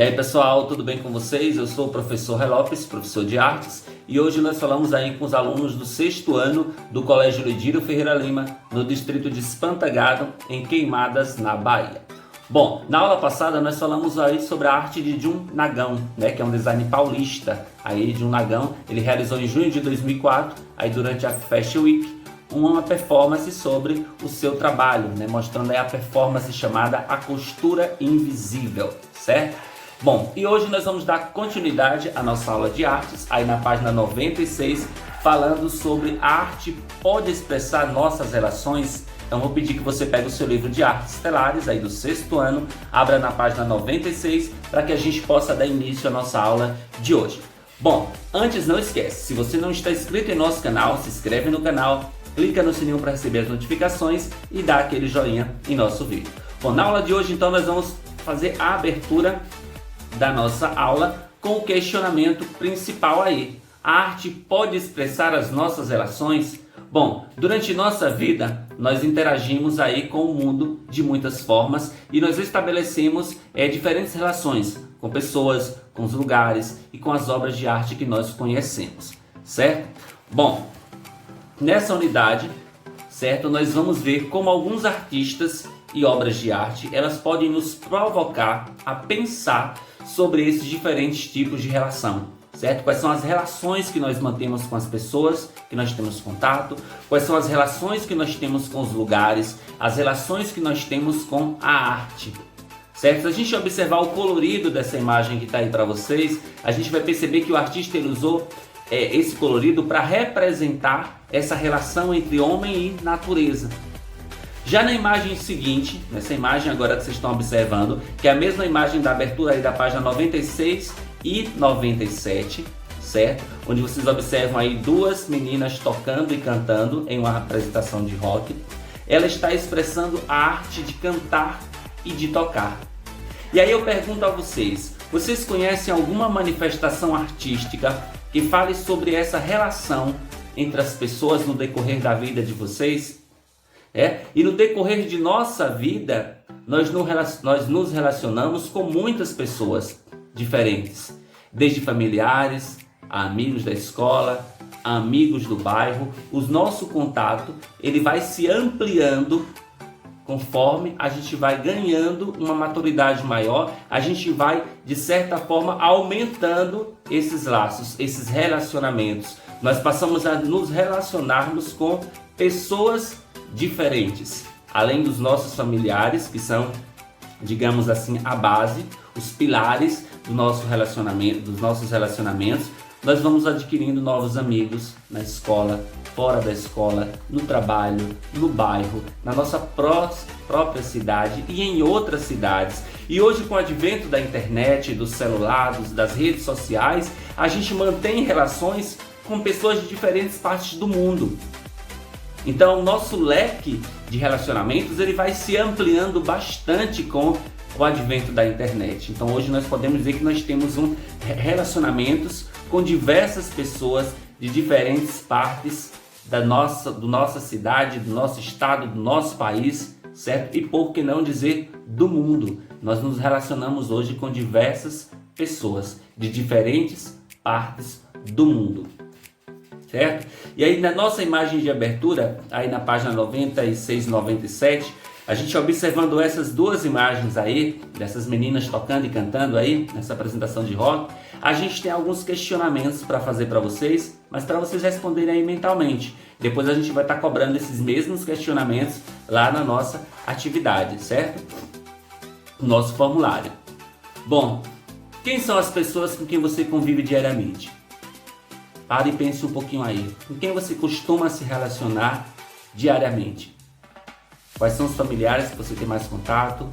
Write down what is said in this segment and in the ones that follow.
E aí pessoal, tudo bem com vocês? Eu sou o professor Ré Lopes, professor de artes, e hoje nós falamos aí com os alunos do 6º ano do Colégio Lidírio Ferreira Lima, no distrito de Espantagado, em Queimadas, na Bahia. Bom, na aula passada nós falamos aí sobre a arte de Jun Nagão, né, que é um design paulista. Aí Jun Nagão, ele realizou em junho de 2004, aí durante a Fashion Week, uma performance sobre o seu trabalho, né, mostrando aí a performance chamada A Costura Invisível, certo? Bom, e hoje nós vamos dar continuidade à nossa aula de artes, aí na página 96, falando sobre a arte pode expressar nossas relações. Então vou pedir que você pegue o seu livro de artes estelares, aí do 6º ano, abra na página 96, para que a gente possa dar início à nossa aula de hoje. Bom, antes não esquece, se você não está inscrito em nosso canal, se inscreve no canal, clica no sininho para receber as notificações e dá aquele joinha em nosso vídeo. Bom, na aula de hoje então nós vamos fazer a abertura da nossa aula com o questionamento principal aí. A arte pode expressar as nossas relações? Bom, durante nossa vida nós interagimos aí com o mundo de muitas formas e nós estabelecemos diferentes relações com pessoas, com os lugares e com as obras de arte que nós conhecemos, certo? Bom, nessa unidade, certo, nós vamos ver como alguns artistas e obras de arte, elas podem nos provocar a pensar sobre esses diferentes tipos de relação, certo? Quais são as relações que nós mantemos com as pessoas que nós temos contato, quais são as relações que nós temos com os lugares, as relações que nós temos com a arte, certo? Se a gente observar o colorido dessa imagem que está aí para vocês, a gente vai perceber que o artista ele usou esse colorido para representar essa relação entre homem e natureza. Já na imagem seguinte, nessa imagem agora que vocês estão observando, que é a mesma imagem da abertura aí da página 96 e 97, certo? Onde vocês observam aí duas meninas tocando e cantando em uma apresentação de rock. Ela está expressando a arte de cantar e de tocar. E aí eu pergunto a vocês, vocês conhecem alguma manifestação artística que fale sobre essa relação entre as pessoas no decorrer da vida de vocês? E no decorrer de nossa vida, nós nos relacionamos com muitas pessoas diferentes, desde familiares, a amigos da escola, a amigos do bairro. O nosso contato ele vai se ampliando conforme a gente vai ganhando uma maturidade maior, a gente vai, de certa forma, aumentando esses laços, esses relacionamentos. Nós passamos a nos relacionarmos com pessoas diferentes, além dos nossos familiares, que são, digamos assim, a base, os pilares do nosso relacionamento, dos nossos relacionamentos. Nós vamos adquirindo novos amigos na escola, fora da escola, no trabalho, no bairro, na nossa própria cidade e em outras cidades. E hoje, com o advento da internet, dos celulares, das redes sociais, a gente mantém relações com pessoas de diferentes partes do mundo. Então, o nosso leque de relacionamentos ele vai se ampliando bastante com o advento da internet. Então, hoje nós podemos dizer que nós temos relacionamentos com diversas pessoas de diferentes partes da nossa cidade, do nosso estado, do nosso país, certo? E por que não dizer do mundo? Nós nos relacionamos hoje com diversas pessoas de diferentes partes do mundo, certo? E aí na nossa imagem de abertura, aí na página 96 e 97, a gente observando essas duas imagens aí, dessas meninas tocando e cantando aí, nessa apresentação de rock, a gente tem alguns questionamentos para fazer para vocês, mas para vocês responderem aí mentalmente. Depois a gente vai estar cobrando esses mesmos questionamentos lá na nossa atividade, certo? No nosso formulário. Bom, quem são as pessoas com quem você convive diariamente? Pare e pense um pouquinho aí. Com quem você costuma se relacionar diariamente? Quais são os familiares que você tem mais contato?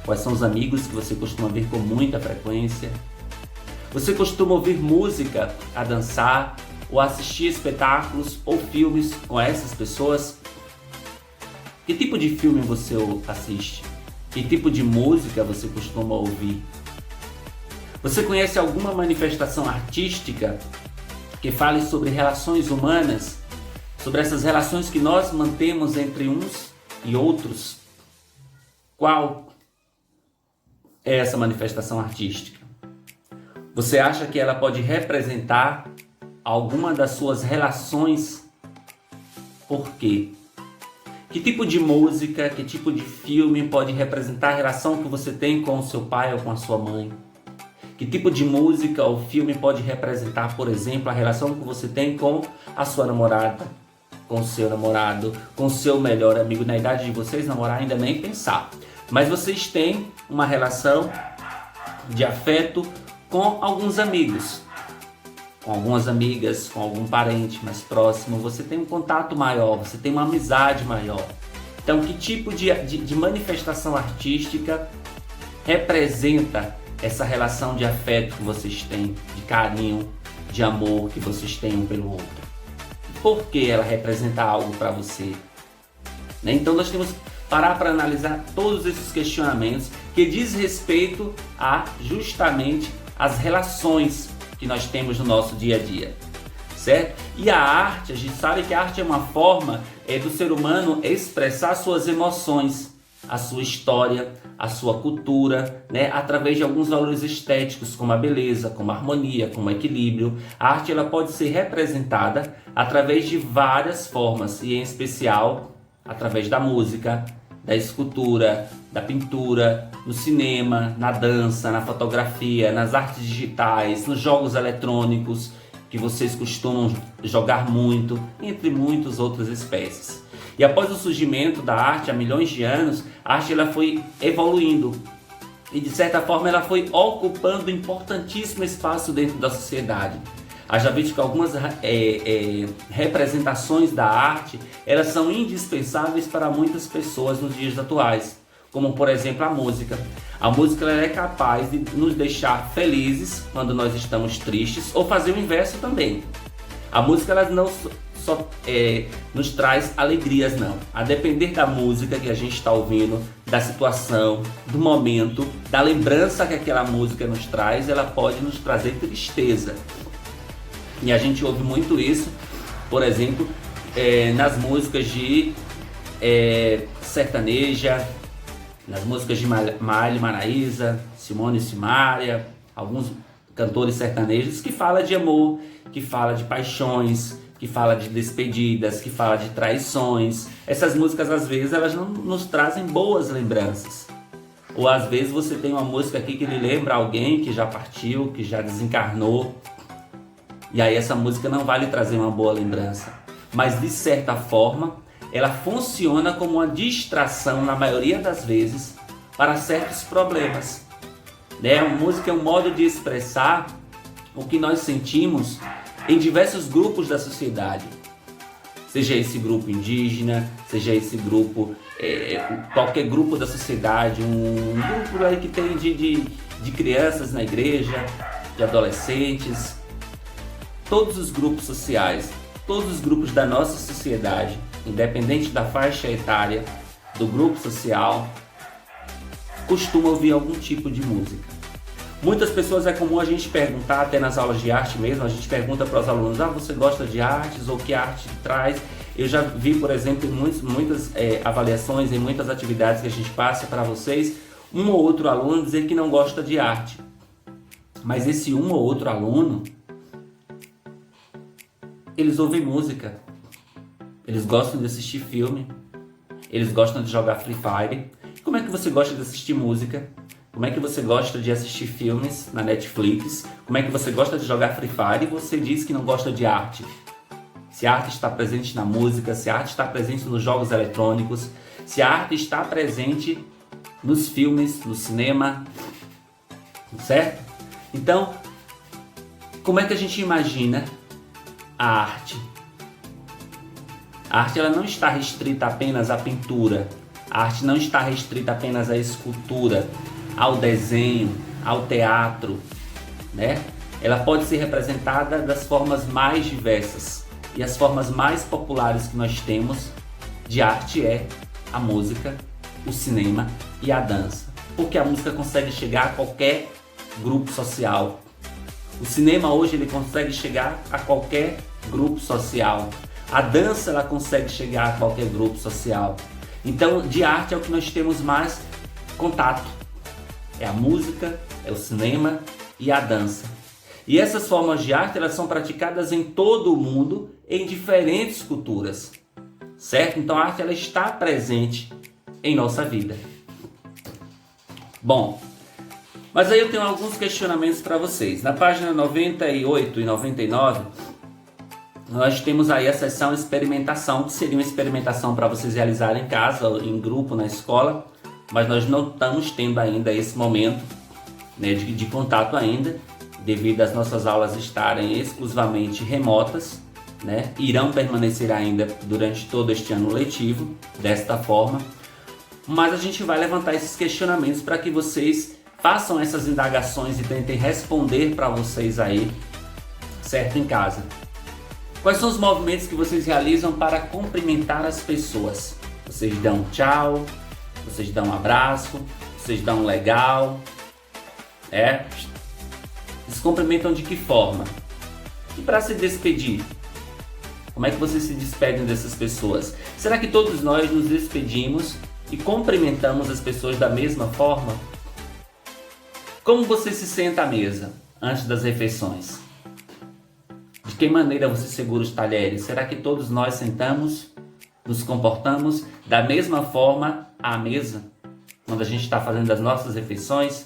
Quais são os amigos que você costuma ver com muita frequência? Você costuma ouvir música, a dançar ou assistir espetáculos ou filmes com essas pessoas? Que tipo de filme você assiste? Que tipo de música você costuma ouvir? Você conhece alguma manifestação artística que fale sobre relações humanas, sobre essas relações que nós mantemos entre uns e outros? Qual? é essa manifestação artística? Você acha que ela pode representar alguma das suas relações? Por quê? Que tipo de música, que tipo de filme pode representar a relação que você tem com o seu pai ou com a sua mãe? Que tipo de música ou filme pode representar, por exemplo, a relação que você tem com a sua namorada, com o seu namorado, com o seu melhor amigo? Na idade de vocês namorar, ainda nem pensar. Mas vocês têm uma relação de afeto com alguns amigos, com algumas amigas, com algum parente mais próximo. Você tem um contato maior, você tem uma amizade maior. Então, que tipo de manifestação artística representa essa relação de afeto que vocês têm, de carinho, de amor que vocês têm um pelo outro? Por que ela representa algo para você? Né? Então nós temos que parar para analisar todos esses questionamentos que diz respeito a justamente as relações que nós temos no nosso dia a dia, certo? E a arte, a gente sabe que a arte é uma forma do ser humano expressar suas emoções, a sua história, a sua cultura, né? Através de alguns valores estéticos, como a beleza, como a harmonia, como o equilíbrio. A arte ela pode ser representada através de várias formas, e em especial através da música, da escultura, da pintura, no cinema, na dança, na fotografia, nas artes digitais, nos jogos eletrônicos, que vocês costumam jogar muito, entre muitas outras espécies. E após o surgimento da arte, há milhões de anos, a arte ela foi evoluindo e, de certa forma, ela foi ocupando um importantíssimo espaço dentro da sociedade. Haja visto que algumas representações da arte, elas são indispensáveis para muitas pessoas nos dias atuais, como, por exemplo, a música. A música ela é capaz de nos deixar felizes quando nós estamos tristes, ou fazer o inverso também. A música ela não só nos traz alegrias, não. A depender da música que a gente está ouvindo, da situação, do momento, da lembrança que aquela música nos traz, ela pode nos trazer tristeza. E a gente ouve muito isso, por exemplo, nas músicas de sertaneja, nas músicas de Maíli Maraíza, Simone e Simaria, alguns cantores sertanejos que falam de amor, que falam de paixões, que fala de despedidas, que fala de traições. Essas músicas, às vezes, elas não nos trazem boas lembranças. Ou às vezes você tem uma música aqui que lhe lembra alguém que já partiu, que já desencarnou. E aí essa música não vai lhe trazer uma boa lembrança. Mas, de certa forma, ela funciona como uma distração, na maioria das vezes, para certos problemas. Né? A música é um modo de expressar o que nós sentimos em diversos grupos da sociedade, seja esse grupo indígena, seja esse grupo, qualquer grupo da sociedade, um grupo aí que tem de crianças na igreja, de adolescentes, todos os grupos sociais, todos os grupos da nossa sociedade, independente da faixa etária, do grupo social, costumam ouvir algum tipo de música. Muitas pessoas é comum a gente perguntar, até nas aulas de arte mesmo, a gente pergunta para os alunos, você gosta de artes ou que arte traz? Eu já vi, por exemplo, em muitas avaliações, em muitas atividades que a gente passa para vocês, um ou outro aluno dizer que não gosta de arte. Mas esse um ou outro aluno, eles ouvem música, eles gostam de assistir filme, eles gostam de jogar Free Fire. Como é que você gosta de assistir música? Como é que você gosta de assistir filmes na Netflix? Como é que você gosta de jogar Free Fire e você diz que não gosta de arte? Se a arte está presente na música, se a arte está presente nos jogos eletrônicos, se a arte está presente nos filmes, no cinema, certo? Então, como é que a gente imagina a arte? A arte ela não está restrita apenas à pintura, a arte não está restrita apenas à escultura, ao desenho, ao teatro, né? Ela pode ser representada das formas mais diversas, e as formas mais populares que nós temos de arte é a música, o cinema e a dança, porque a música consegue chegar a qualquer grupo social. O cinema hoje ele consegue chegar a qualquer grupo social. A dança ela consegue chegar a qualquer grupo social. Então, de arte é o que nós temos mais contato. é a música, é o cinema e a dança. E essas formas de arte, elas são praticadas em todo o mundo, em diferentes culturas, certo? Então a arte, ela está presente em nossa vida. Bom, mas aí eu tenho alguns questionamentos para vocês. Na página 98 e 99, nós temos aí a seção experimentação, que seria uma experimentação para vocês realizarem em casa, em grupo, na escola, mas nós não estamos tendo ainda esse momento, né, de contato ainda, devido às nossas aulas estarem exclusivamente remotas, né, irão permanecer ainda durante todo este ano letivo, desta forma, mas a gente vai levantar esses questionamentos para que vocês façam essas indagações e tentem responder para vocês aí, certo, em casa. Quais são os movimentos que vocês realizam para cumprimentar as pessoas? Vocês dão tchau, vocês dão um abraço, vocês dão um legal, Eles cumprimentam de que forma? E para se despedir? Como é que vocês se despedem dessas pessoas? Será que todos nós nos despedimos e cumprimentamos as pessoas da mesma forma? Como você se senta à mesa antes das refeições? De que maneira você segura os talheres? Será que todos nós sentamos, nos comportamos da mesma forma à mesa, quando a gente está fazendo as nossas refeições?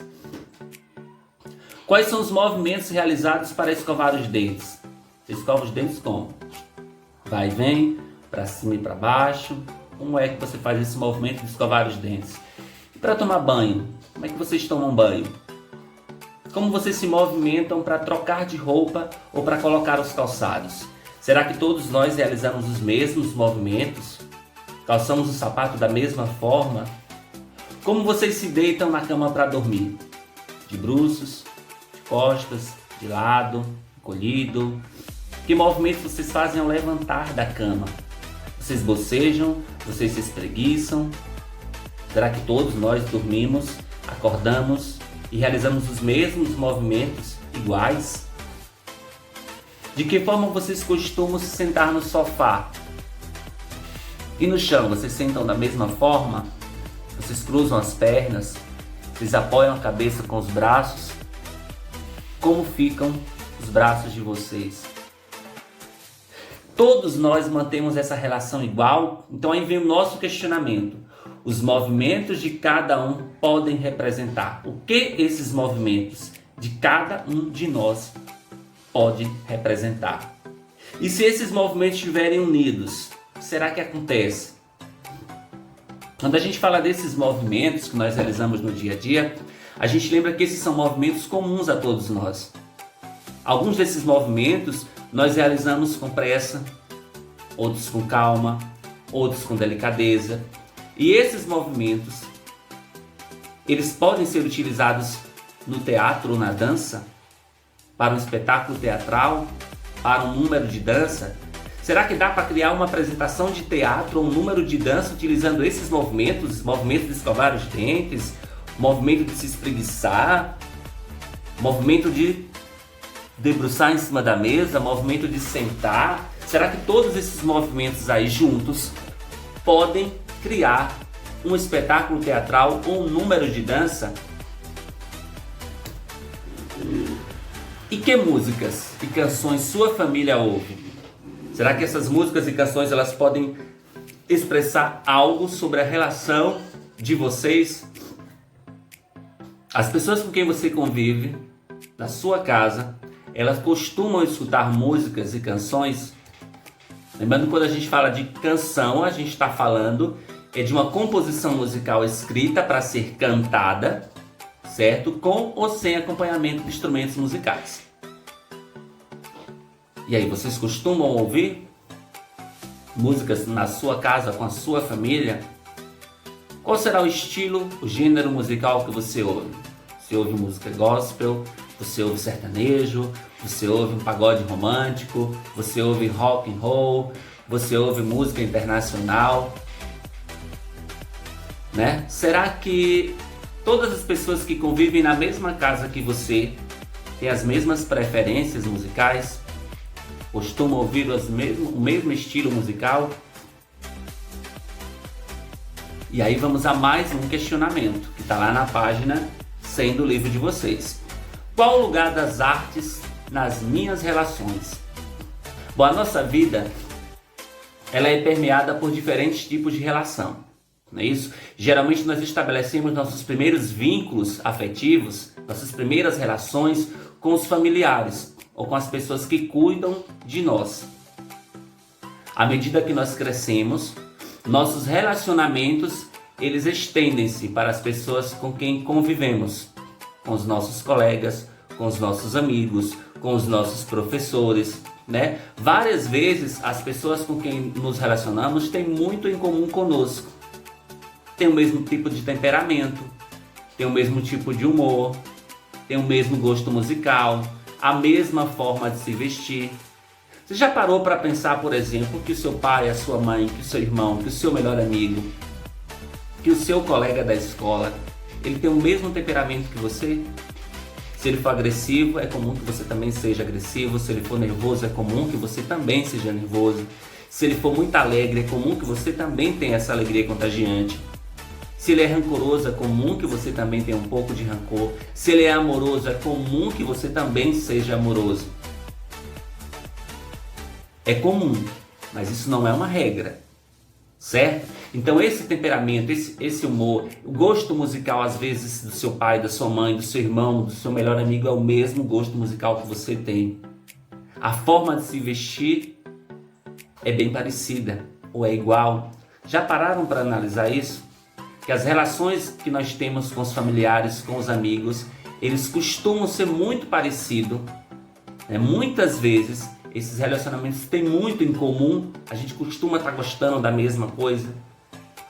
Quais são os movimentos realizados para escovar os dentes? Você escova os dentes como? Vai e vem, para cima e para baixo. Como é que você faz esse movimento de escovar os dentes? E para tomar banho? Como é que vocês tomam banho? Como vocês se movimentam para trocar de roupa ou para colocar os calçados? Será que todos nós realizamos os mesmos movimentos? Calçamos o sapato da mesma forma? Como vocês se deitam na cama para dormir? De bruços, de costas, de lado, encolhido? Que movimentos vocês fazem ao levantar da cama? Vocês bocejam? Vocês se espreguiçam? Será que todos nós dormimos, acordamos e realizamos os mesmos movimentos iguais? De que forma vocês costumam se sentar no sofá? E no chão, vocês sentam da mesma forma? Vocês cruzam as pernas? Vocês apoiam a cabeça com os braços? Como ficam os braços de vocês? Todos nós mantemos essa relação igual? Então aí vem o nosso questionamento. Os movimentos de cada um podem representar. O que esses movimentos de cada um de nós pode representar? E se esses movimentos estiverem unidos, será que acontece? Quando a gente fala desses movimentos que nós realizamos no dia a dia, a gente lembra que esses são movimentos comuns a todos nós. Alguns desses movimentos nós realizamos com pressa, outros com calma, outros com delicadeza. E esses movimentos, eles podem ser utilizados no teatro ou na dança, para um espetáculo teatral, para um número de dança. Será que dá para criar uma apresentação de teatro ou um número de dança utilizando esses movimentos? Movimento de escovar os dentes, movimento de se espreguiçar, movimento de debruçar em cima da mesa, movimento de sentar. Será que todos esses movimentos aí juntos podem criar um espetáculo teatral ou um número de dança? E que músicas e canções sua família ouve? Será que essas músicas e canções elas podem expressar algo sobre a relação de vocês? As pessoas com quem você convive na sua casa, elas costumam escutar músicas e canções? Lembrando, quando a gente fala de canção, a gente está falando de uma composição musical escrita para ser cantada, certo? Com ou sem acompanhamento de instrumentos musicais. E aí, vocês costumam ouvir músicas na sua casa, com a sua família? Qual será o estilo, o gênero musical que você ouve? Você ouve música gospel? Você ouve sertanejo? Você ouve um pagode romântico? Você ouve rock and roll? Você ouve música internacional? Né? Será que todas as pessoas que convivem na mesma casa que você têm as mesmas preferências musicais? Costumam ouvir o mesmo estilo musical? E aí vamos a mais um questionamento, que está lá na página sendo o livro de vocês. Qual o lugar das artes nas minhas relações? Bom, a nossa vida ela é permeada por diferentes tipos de relação, não é isso? Geralmente nós estabelecemos nossos primeiros vínculos afetivos, nossas primeiras relações com os familiares ou com as pessoas que cuidam de nós. À medida que nós crescemos, nossos relacionamentos eles estendem-se para as pessoas com quem convivemos, com os nossos colegas, com os nossos amigos, com os nossos professores, né? Várias vezes as pessoas com quem nos relacionamos têm muito em comum conosco. Tem o mesmo tipo de temperamento, tem o mesmo tipo de humor, tem o mesmo gosto musical, a mesma forma de se vestir. Você já parou para pensar, por exemplo, que o seu pai, a sua mãe, que o seu irmão, que o seu melhor amigo, que o seu colega da escola, ele tem o mesmo temperamento que você? Se ele for agressivo, é comum que você também seja agressivo. Se ele for nervoso, é comum que você também seja nervoso. Se ele for muito alegre, é comum que você também tenha essa alegria contagiante. Se ele é rancoroso, é comum que você também tenha um pouco de rancor. Se ele é amoroso, é comum que você também seja amoroso. É comum, mas isso não é uma regra, certo? Então esse temperamento, esse humor, o gosto musical às vezes do seu pai, da sua mãe, do seu irmão, do seu melhor amigo é o mesmo gosto musical que você tem. A forma de se vestir é bem parecida ou é igual. Já pararam para analisar isso? Que as relações que nós temos com os familiares, com os amigos, eles costumam ser muito parecidos, né? Muitas vezes esses relacionamentos têm muito em comum, a gente costuma estar gostando da mesma coisa,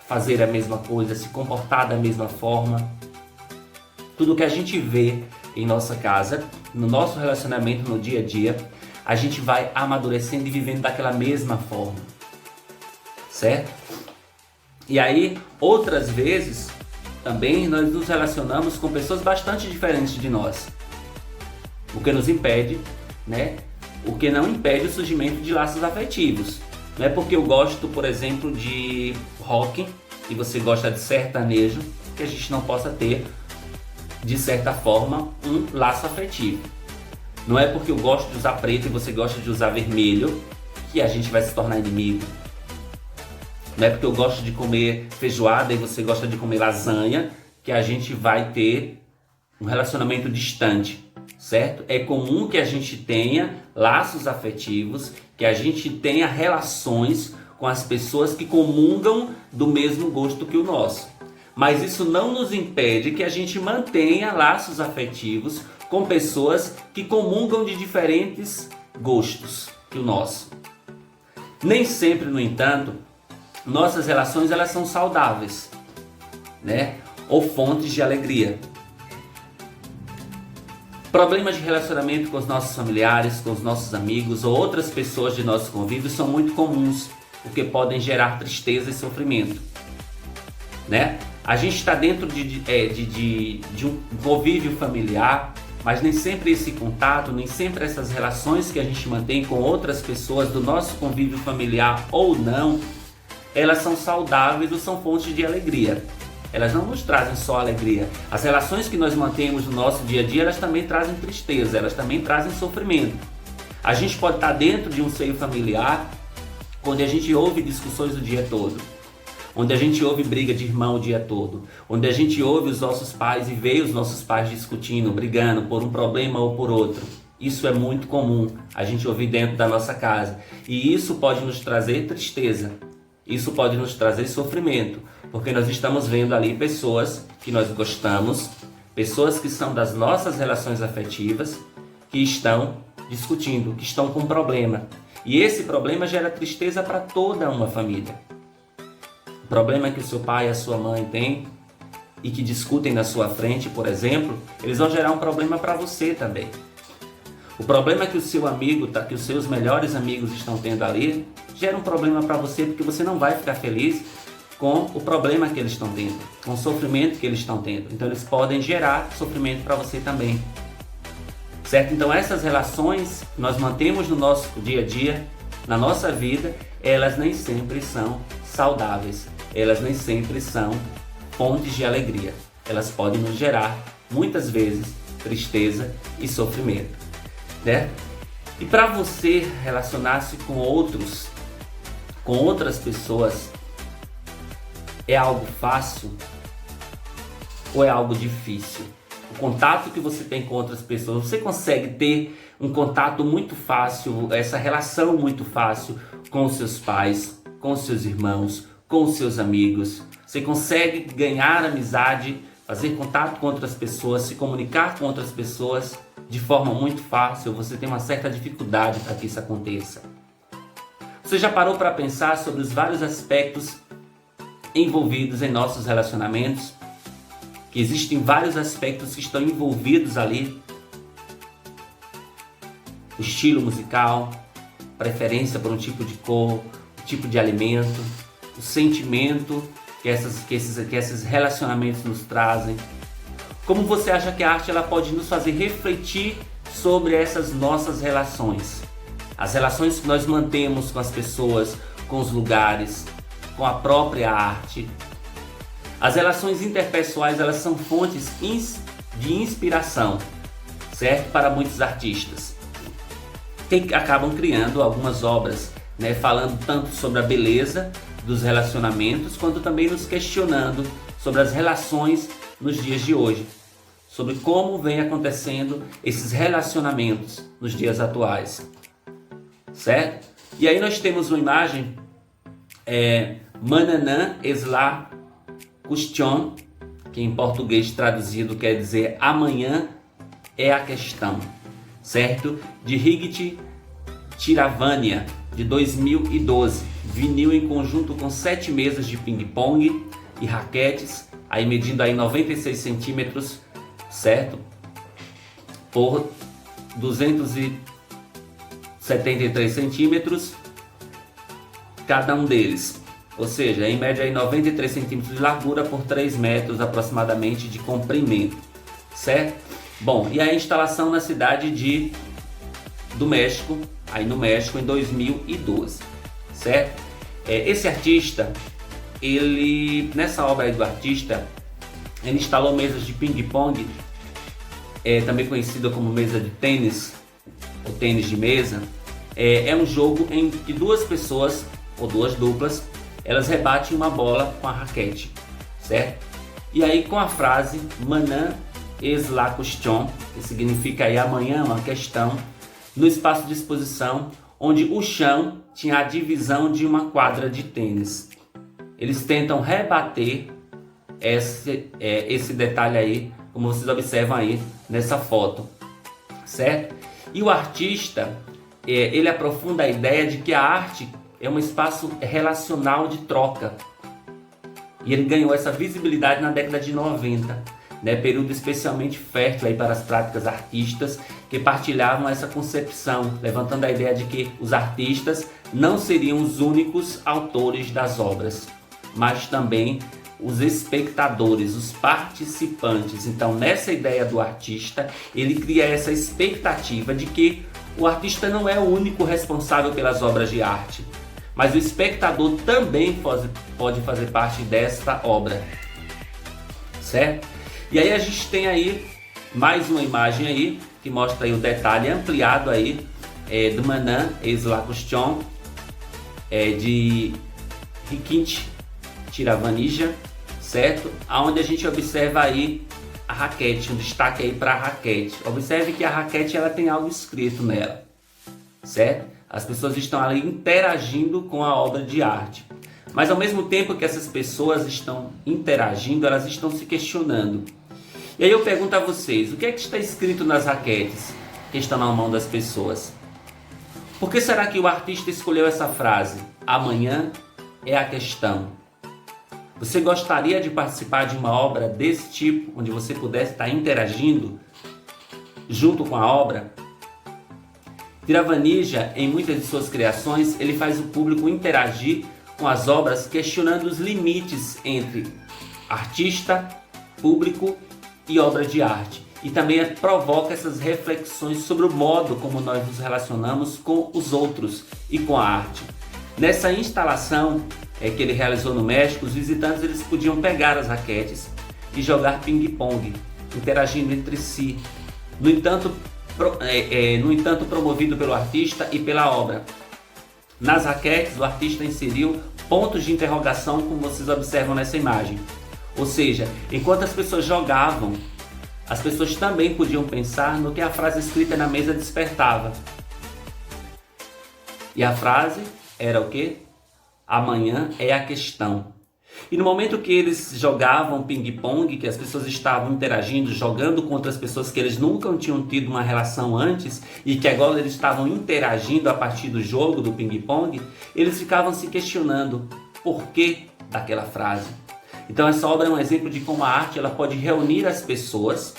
fazer a mesma coisa, se comportar da mesma forma. Tudo que a gente vê em nossa casa, no nosso relacionamento no dia a dia, a gente vai amadurecendo e vivendo daquela mesma forma, certo? E aí, outras vezes, também nós nos relacionamos com pessoas bastante diferentes de nós, o que nos impede, né? O que não impede o surgimento de laços afetivos. Não é porque eu gosto, por exemplo, de rock e você gosta de sertanejo que a gente não possa ter, de certa forma, um laço afetivo. Não é porque eu gosto de usar preto e você gosta de usar vermelho que a gente vai se tornar inimigo. Não é porque eu gosto de comer feijoada e você gosta de comer lasanha que a gente vai ter um relacionamento distante. Certo? É comum que a gente tenha laços afetivos, que a gente tenha relações com as pessoas que comungam do mesmo gosto que o nosso. Mas isso não nos impede que a gente mantenha laços afetivos com pessoas que comungam de diferentes gostos que o nosso. Nem sempre, no entanto, nossas relações elas são saudáveis, né? Ou fontes de alegria. Problemas de relacionamento com os nossos familiares, com os nossos amigos ou outras pessoas de nosso convívio são muito comuns, porque podem gerar tristeza e sofrimento, né? A gente está dentro de um convívio familiar, mas nem sempre esse contato, nem sempre essas relações que a gente mantém com outras pessoas do nosso convívio familiar ou não, elas são saudáveis ou são fontes de alegria. Elas não nos trazem só alegria. As relações que nós mantemos no nosso dia a dia, elas também trazem tristeza, elas também trazem sofrimento. A gente pode estar dentro de um seio familiar, onde a gente ouve discussões o dia todo, onde a gente ouve briga de irmão o dia todo, onde a gente ouve os nossos pais e vê os nossos pais discutindo, brigando por um problema ou por outro. Isso é muito comum a gente ouvir dentro da nossa casa. E isso pode nos trazer tristeza. Isso pode nos trazer sofrimento, porque nós estamos vendo ali pessoas que nós gostamos, pessoas que são das nossas relações afetivas, que estão discutindo, que estão com um problema. E esse problema gera tristeza para toda uma família. O problema que o seu pai e a sua mãe têm e que discutem na sua frente, por exemplo, eles vão gerar um problema para você também. O problema que o seu amigo, que os seus melhores amigos estão tendo ali, gera um problema para você, porque você não vai ficar feliz com o problema que eles estão tendo, com o sofrimento que eles estão tendo. Então eles podem gerar sofrimento para você também. Certo? Então essas relações que nós mantemos no nosso dia a dia, na nossa vida, elas nem sempre são saudáveis. Elas nem sempre são fontes de alegria. Elas podem nos gerar muitas vezes, tristeza e sofrimento, né? E para você relacionar-se com outros, com outras pessoas, é algo fácil ou é algo difícil? O contato que você tem com outras pessoas, você consegue ter um contato muito fácil, essa relação muito fácil com os seus pais, com os seus irmãos, com os seus amigos? Você consegue ganhar amizade, fazer contato com outras pessoas, se comunicar com outras pessoas de forma muito fácil? Você tem uma certa dificuldade para que isso aconteça. Você já parou para pensar sobre os vários aspectos envolvidos em nossos relacionamentos? Que existem vários aspectos que estão envolvidos ali. O estilo musical, preferência por um tipo de cor, tipo de alimento, o sentimento que esses relacionamentos nos trazem. Como você acha que a arte ela pode nos fazer refletir sobre essas nossas relações? As relações que nós mantemos com as pessoas, com os lugares, com a própria arte. As relações interpessoais, elas são fontes de inspiração, certo? Para muitos artistas, que acabam criando algumas obras, né? Falando tanto sobre a beleza dos relacionamentos, quanto também nos questionando sobre as relações nos dias de hoje, sobre como vem acontecendo esses relacionamentos nos dias atuais, certo? E aí nós temos uma imagem, Mananã Esla Question, que em português traduzido quer dizer amanhã é a questão, certo? De Higit Tiravania, de 2012, vinil em conjunto com 7 mesas de ping-pong e raquetes, aí medindo aí 96 centímetros, certo? Por 273 centímetros cada um deles. Ou seja, em média aí 93 centímetros de largura por 3 metros aproximadamente de comprimento, certo? Bom, e a instalação na cidade do México, aí no México, em 2012, certo? Esse artista, nessa obra aí do artista, ele instalou mesas de ping-pong, também conhecida como mesa de tênis, ou tênis de mesa. É um jogo em que duas pessoas, ou duas duplas, elas rebatem uma bola com a raquete, certo? E aí com a frase Manã es la question, que significa aí amanhã é uma questão, no espaço de exposição, onde o chão tinha a divisão de uma quadra de tênis. Eles tentam rebater esse detalhe aí, como vocês observam aí nessa foto, certo? E o artista, ele aprofunda a ideia de que a arte é um espaço relacional de troca. E ele ganhou essa visibilidade na década de 90, né? Período especialmente fértil aí para as práticas artistas que partilhavam essa concepção, levantando a ideia de que os artistas não seriam os únicos autores das obras, mas também os espectadores, os participantes. Então, nessa ideia do artista, ele cria essa expectativa de que o artista não é o único responsável pelas obras de arte, mas o espectador também pode fazer parte desta obra, certo? E aí a gente tem aí mais uma imagem aí que mostra aí o detalhe ampliado aí do Manã es la question, de Higit Tiravania, certo? Aonde a gente observa aí a raquete, um destaque aí para a raquete. Observe que a raquete ela tem algo escrito nela, certo? As pessoas estão ali interagindo com a obra de arte. Mas ao mesmo tempo que essas pessoas estão interagindo, elas estão se questionando. E aí eu pergunto a vocês, o que é que está escrito nas raquetes que estão na mão das pessoas? Por que será que o artista escolheu essa frase? Amanhã é a questão. Você gostaria de participar de uma obra desse tipo, onde você pudesse estar interagindo junto com a obra? Tiravania, em muitas de suas criações, ele faz o público interagir com as obras, questionando os limites entre artista, público e obra de arte. E também provoca essas reflexões sobre o modo como nós nos relacionamos com os outros e com a arte. Nessa instalação que ele realizou no México, os visitantes eles podiam pegar as raquetes e jogar ping-pong, interagindo entre si. No entanto, promovido pelo artista e pela obra. Nas raquetes, o artista inseriu pontos de interrogação, como vocês observam nessa imagem. Ou seja, enquanto as pessoas jogavam, as pessoas também podiam pensar no que a frase escrita na mesa despertava. E a frase era o quê? Amanhã é a questão. E no momento que eles jogavam ping-pong, que as pessoas estavam interagindo, jogando contra as pessoas que eles nunca tinham tido uma relação antes e que agora eles estavam interagindo a partir do jogo, do ping-pong, eles ficavam se questionando por que daquela frase. Então essa obra é um exemplo de como a arte ela pode reunir as pessoas,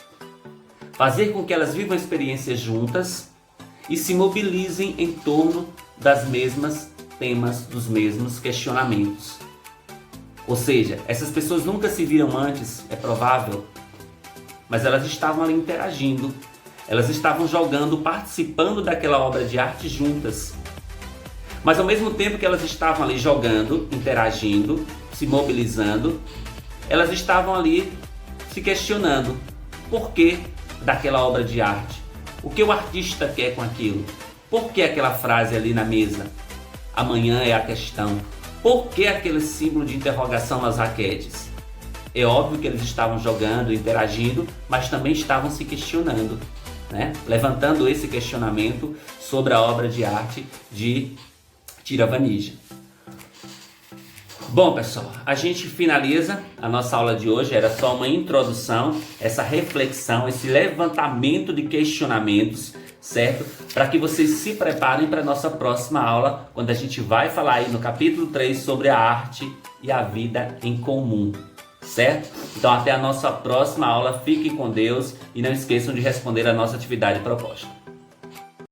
fazer com que elas vivam experiências juntas e se mobilizem em torno das mesmas temas, dos mesmos questionamentos. Ou seja, essas pessoas nunca se viram antes, é provável, mas elas estavam ali interagindo, elas estavam jogando, participando daquela obra de arte juntas. Mas ao mesmo tempo que elas estavam ali jogando, interagindo, se mobilizando, elas estavam ali se questionando por que daquela obra de arte, o que o artista quer com aquilo, por que aquela frase ali na mesa, amanhã é a questão. Por que aquele símbolo de interrogação nas raquetes? É óbvio que eles estavam jogando, interagindo, mas também estavam se questionando, né? Levantando esse questionamento sobre a obra de arte de Tiravanija. Bom, pessoal, a gente finaliza a nossa aula de hoje. Era só uma introdução, essa reflexão, esse levantamento de questionamentos, certo? Para que vocês se preparem para a nossa próxima aula, quando a gente vai falar aí no capítulo 3 sobre a arte e a vida em comum, certo? Então até a nossa próxima aula, fiquem com Deus e não esqueçam de responder a nossa atividade proposta.